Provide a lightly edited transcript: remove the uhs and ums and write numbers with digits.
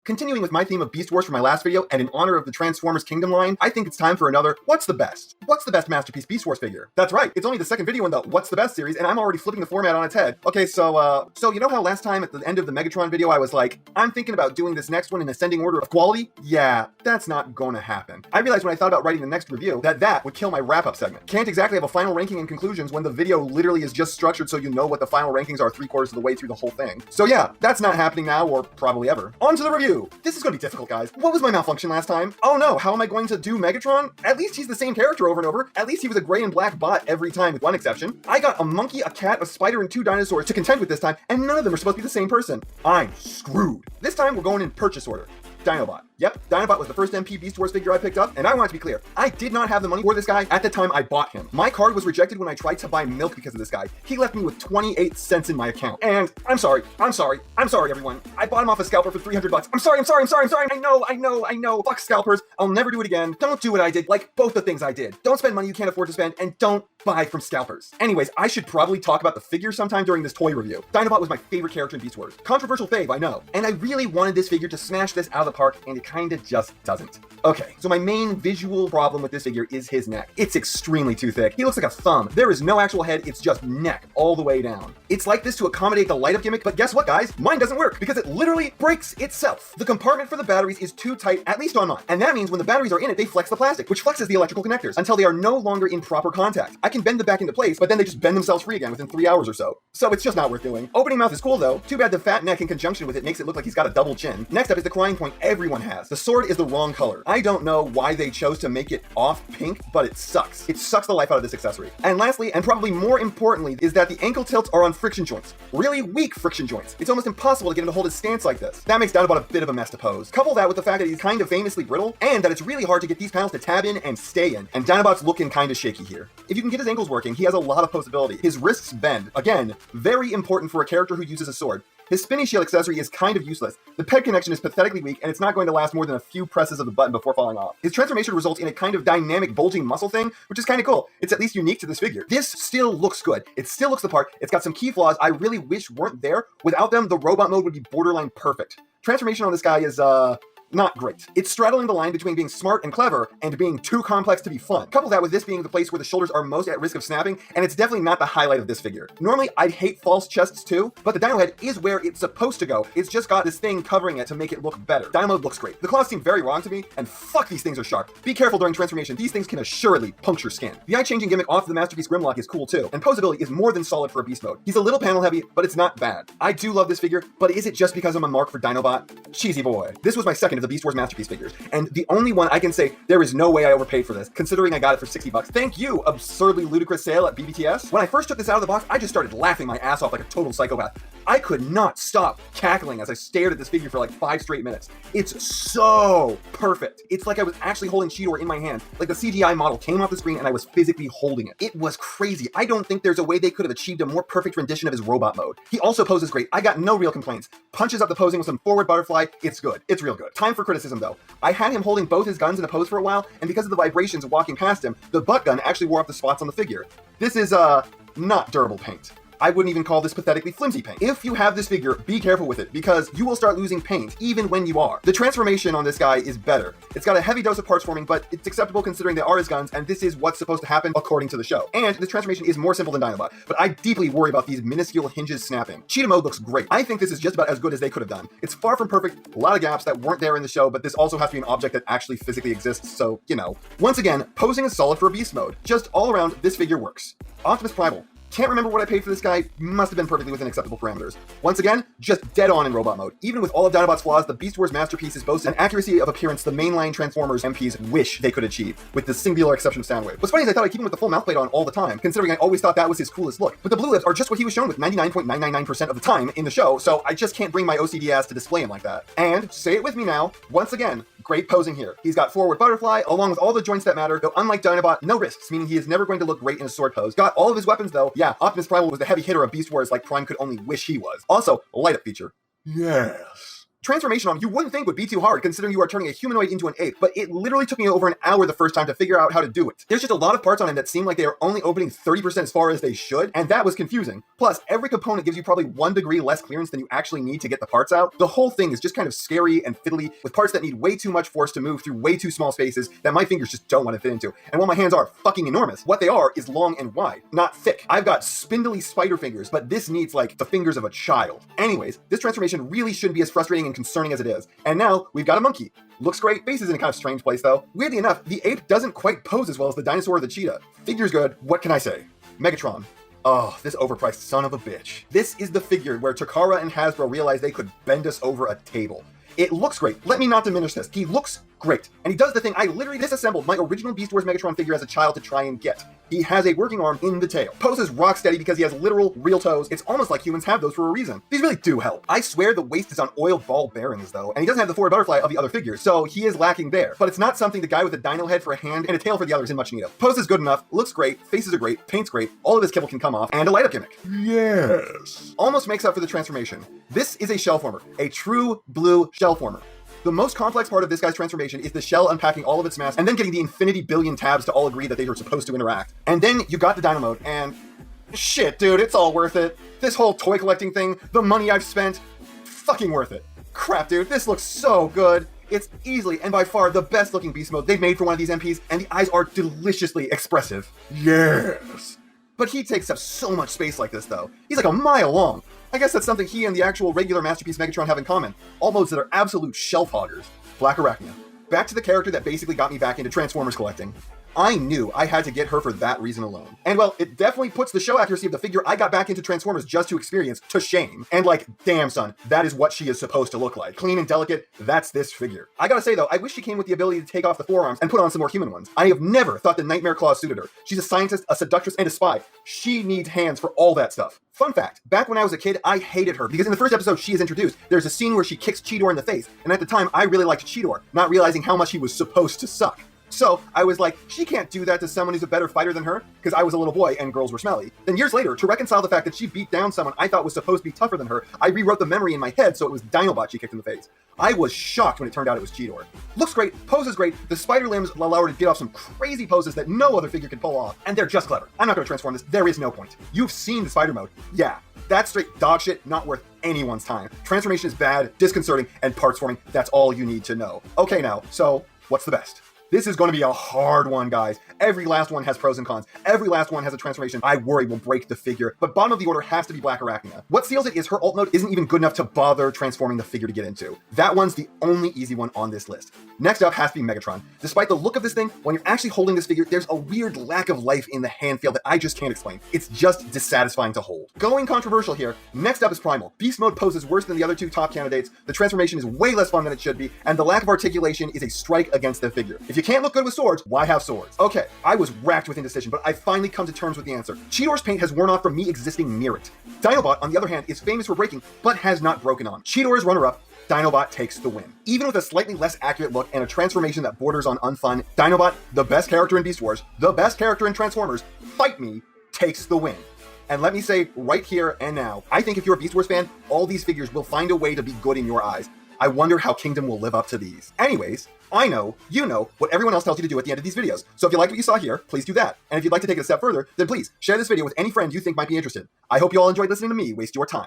Continuing with my theme of Beast Wars from my last video, and in honor of the Transformers Kingdom line, I think it's time for another What's the Best? What's the best Masterpiece Beast Wars figure? That's right, it's only the second video in the What's the Best series, and I'm already flipping the format on its head. Okay, so you know how last time at the end of the Megatron video I was like, I'm thinking about doing this next one in ascending order of quality? Yeah, that's not gonna happen. I realized when I thought about writing the next review that would kill my wrap-up segment. Can't exactly have a final ranking and conclusions when the video literally is just structured so you know what the final rankings are 3/4 of the way through the whole thing. So yeah, that's not happening now, or probably ever. On to the review! This is gonna be difficult, guys. What was my malfunction last time? Oh no, how am I going to do Megatron? At least he's the same character over and over. At least he was a gray and black bot every time with one exception. I got a monkey, a cat, a spider, and 2 dinosaurs to contend with this time, and none of them are supposed to be the same person. I'm screwed. This time we're going in purchase order. Dinobot. Yep, Dynabot was the first MP Beast Wars figure I picked up, and I want to be clear, I did not have the money for this guy at the time I bought him. My card was rejected when I tried to buy milk because of this guy. He left me with 28 cents in my account. And I'm sorry, everyone. I bought him off a scalper for 300 bucks. I'm sorry. I know. Fuck scalpers. I'll never do it again. Don't do what I did, like both the things I did. Don't spend money you can't afford to spend, and don't buy from scalpers. Anyways, I should probably talk about the figure sometime during this toy review. Dinobot was my favorite character in Beast Wars. Controversial fave, I know. And I really wanted this figure to smash this out of the park, and it kinda just doesn't. Okay, so my main visual problem with this figure is his neck. It's extremely too thick. He looks like a thumb. There is no actual head, it's just neck all the way down. It's like this to accommodate the light up gimmick, but guess what, guys? Mine doesn't work because it literally breaks itself. The compartment for the batteries is too tight, at least on mine. And that means when the batteries are in it, they flex the plastic, which flexes the electrical connectors until they are no longer in proper contact. I can bend them back into place, but then they just bend themselves free again within 3 hours or so. So it's just not worth doing. Opening mouth is cool though. Too bad the fat neck in conjunction with it makes it look like he's got a double chin. Next up is the crying point everyone has. The sword is the wrong color. I don't know why they chose to make it off pink, but it sucks. It sucks the life out of this accessory. And lastly, and probably more importantly, is that the ankle tilts are on friction joints. Really weak friction joints. It's almost impossible to get him to hold his stance like this. That makes Dinobot a bit of a mess to pose. Couple that with the fact that he's kind of famously brittle, and that it's really hard to get these panels to tab in and stay in, and Dinobot's looking kind of shaky here. If you can get his ankles working, he has a lot of posability. His wrists bend. Again, very important for a character who uses a sword. His spinny shield accessory is kind of useless. The peg connection is pathetically weak, and it's not going to last more than a few presses of the button before falling off. His transformation results in a kind of dynamic bulging muscle thing, which is kind of cool. It's at least unique to this figure. This still looks good. It still looks the part. It's got some key flaws I really wish weren't there. Without them, the robot mode would be borderline perfect. Transformation on this guy is, not great. It's straddling the line between being smart and clever and being too complex to be fun. Couple that with this being the place where the shoulders are most at risk of snapping, and it's definitely not the highlight of this figure. Normally, I'd hate false chests too, but the dino head is where it's supposed to go. It's just got this thing covering it to make it look better. Dino mode looks great. The claws seem very wrong to me, and fuck, these things are sharp. Be careful during transformation. These things can assuredly puncture skin. The eye-changing gimmick off the Masterpiece Grimlock is cool too, and posability is more than solid for a beast mode. He's a little panel heavy, but it's not bad. I do love this figure, but is it just because I'm a mark for Dinobot? Cheesy boy. This was my second of the Beast Wars Masterpiece figures, and the only one I can say there is no way I overpaid for this, considering I got it for 60 bucks. Thank you, absurdly ludicrous sale at BBTS. When I first took this out of the box, I just started laughing my ass off like a total psychopath. I could not stop cackling as I stared at this figure for like 5 straight minutes. It's so perfect. It's like I was actually holding Cheetor in my hand. Like the CGI model came off the screen and I was physically holding it. It was crazy. I don't think there's a way they could have achieved a more perfect rendition of his robot mode. He also poses great. I got no real complaints. Punches up the posing with some forward butterfly. It's good. It's real good. Time for criticism though. I had him holding both his guns in a pose for a while, and because of the vibrations walking past him, the butt gun actually wore off the spots on the figure. This is, not durable paint. I wouldn't even call this pathetically flimsy paint. If you have this figure, be careful with it, because you will start losing paint even when you are. The transformation on this guy is better. It's got a heavy dose of parts forming, but it's acceptable considering they are his guns, and this is what's supposed to happen according to the show. And the transformation is more simple than Dinobot, but I deeply worry about these minuscule hinges snapping. Cheetah mode looks great. I think this is just about as good as they could have done. It's far from perfect, a lot of gaps that weren't there in the show, but this also has to be an object that actually physically exists, so, you know. Once again, posing is solid for a beast mode. Just all around, this figure works. Optimus Primal. Can't remember what I paid for this guy, must have been perfectly within acceptable parameters. Once again, just dead on in robot mode. Even with all of Dinobot's flaws, the Beast Wars Masterpieces boast an accuracy of appearance the mainline Transformers MPs wish they could achieve, with the singular exception of Soundwave. What's funny is I thought I'd keep him with the full mouth plate on all the time, considering I always thought that was his coolest look. But the blue lips are just what he was shown with 99.999% of the time in the show, so I just can't bring my OCD ass to display him like that. And, say it with me now, once again, great posing here. He's got forward butterfly, along with all the joints that matter, though unlike Dynabot, no risks, meaning he is never going to look great in a sword pose. Got all of his weapons though. Yeah, Optimus Primal was the heavy hitter of Beast Wars like Prime could only wish he was. Also, light up feature. Yes. Transformation on you wouldn't think would be too hard considering you are turning a humanoid into an ape, but it literally took me over an hour the first time to figure out how to do it. There's just a lot of parts on him that seem like they are only opening 30% as far as they should, and that was confusing. Plus, every component gives you probably 1 degree less clearance than you actually need to get the parts out. The whole thing is just kind of scary and fiddly, with parts that need way too much force to move through way too small spaces that my fingers just don't want to fit into. And while my hands are fucking enormous, what they are is long and wide, not thick. I've got spindly spider fingers, but this needs like the fingers of a child. Anyways, this transformation really shouldn't be as frustrating and concerning as it is. And now we've got a monkey. Looks great, face is in a kind of strange place though. Weirdly enough, the ape doesn't quite pose as well as the dinosaur or the cheetah. Figure's good, what can I say? Megatron. Oh, this overpriced son of a bitch. This is the figure where Takara and Hasbro realized they could bend us over a table. It looks great. Let me not diminish this. He looks great. And he does the thing I literally disassembled my original Beast Wars Megatron figure as a child to try and get. He has a working arm in the tail. Poses rock steady because he has literal, real toes. It's almost like humans have those for a reason. These really do help. I swear the waist is on oiled ball bearings though, and he doesn't have the forward butterfly of the other figures, so he is lacking there. But it's not something the guy with a dino head for a hand and a tail for the other is in much need of. Pose is good enough, looks great, faces are great, paint's great, all of his kibble can come off, and a light up gimmick. Yes. Almost makes up for the transformation. This is a shell former, a true blue shell former. The most complex part of this guy's transformation is the shell unpacking all of its mass and then getting the infinity billion tabs to all agree that they are supposed to interact. And then you got the Dino mode, and shit, dude, it's all worth it. This whole toy collecting thing, the money I've spent, fucking worth it. Crap, dude, this looks so good. It's easily and by far the best looking beast mode they've made for one of these MPs, and the eyes are deliciously expressive. Yes. But he takes up so much space like this though. He's like a mile long. I guess that's something he and the actual regular Masterpiece Megatron have in common. All modes that are absolute shelf hoggers. Black Arachna. Back to the character that basically got me back into Transformers collecting. I knew I had to get her for that reason alone. And well, it definitely puts the show accuracy of the figure I got back into Transformers just to experience to shame. And like, damn son, that is what she is supposed to look like. Clean and delicate, that's this figure. I gotta say though, I wish she came with the ability to take off the forearms and put on some more human ones. I have never thought the Nightmare Claw suited her. She's a scientist, a seductress, and a spy. She needs hands for all that stuff. Fun fact, back when I was a kid, I hated her because in the first episode she is introduced, there's a scene where she kicks Cheetor in the face, and at the time I really liked Cheetor, not realizing how much he was supposed to suck. So I was like, she can't do that to someone who's a better fighter than her, because I was a little boy and girls were smelly. Then years later, to reconcile the fact that she beat down someone I thought was supposed to be tougher than her, I rewrote the memory in my head so it was Dynabot she kicked in the face. I was shocked when it turned out it was Cheetor. Looks great, poses great, the spider limbs allow her to get off some crazy poses that no other figure can pull off, and they're just clever. I'm not going to transform this, there is no point. You've seen the spider mode. Yeah, that's straight dog shit, not worth anyone's time. Transformation is bad, disconcerting, and parts forming, that's all you need to know. Okay now, so what's the best? This is going to be a hard one, guys. Every last one has pros and cons. Every last one has a transformation I worry will break the figure, but bottom of the order has to be Black Arachna. What seals it is her alt mode isn't even good enough to bother transforming the figure to get into. That one's the only easy one on this list. Next up has to be Megatron. Despite the look of this thing, when you're actually holding this figure, there's a weird lack of life in the hand feel that I just can't explain. It's just dissatisfying to hold. Going controversial here, next up is Primal. Beast mode poses worse than the other two top candidates, the transformation is way less fun than it should be, and the lack of articulation is a strike against the figure. If you can't look good with swords, why have swords? Okay, I was racked with indecision, but I finally come to terms with the answer. Cheetor's paint has worn off from me existing near it. Dinobot, on the other hand, is famous for breaking, but has not broken on. Cheetor's runner-up, Dynabot takes the win. Even with a slightly less accurate look and a transformation that borders on unfun, Dynabot, the best character in Beast Wars, the best character in Transformers, fight me, takes the win. And let me say right here and now, I think if you're a Beast Wars fan, all these figures will find a way to be good in your eyes. I wonder how Kingdom will live up to these. Anyways, I know, you know, what everyone else tells you to do at the end of these videos. So if you like what you saw here, please do that. And if you'd like to take it a step further, then please share this video with any friend you think might be interested. I hope you all enjoyed listening to me waste your time.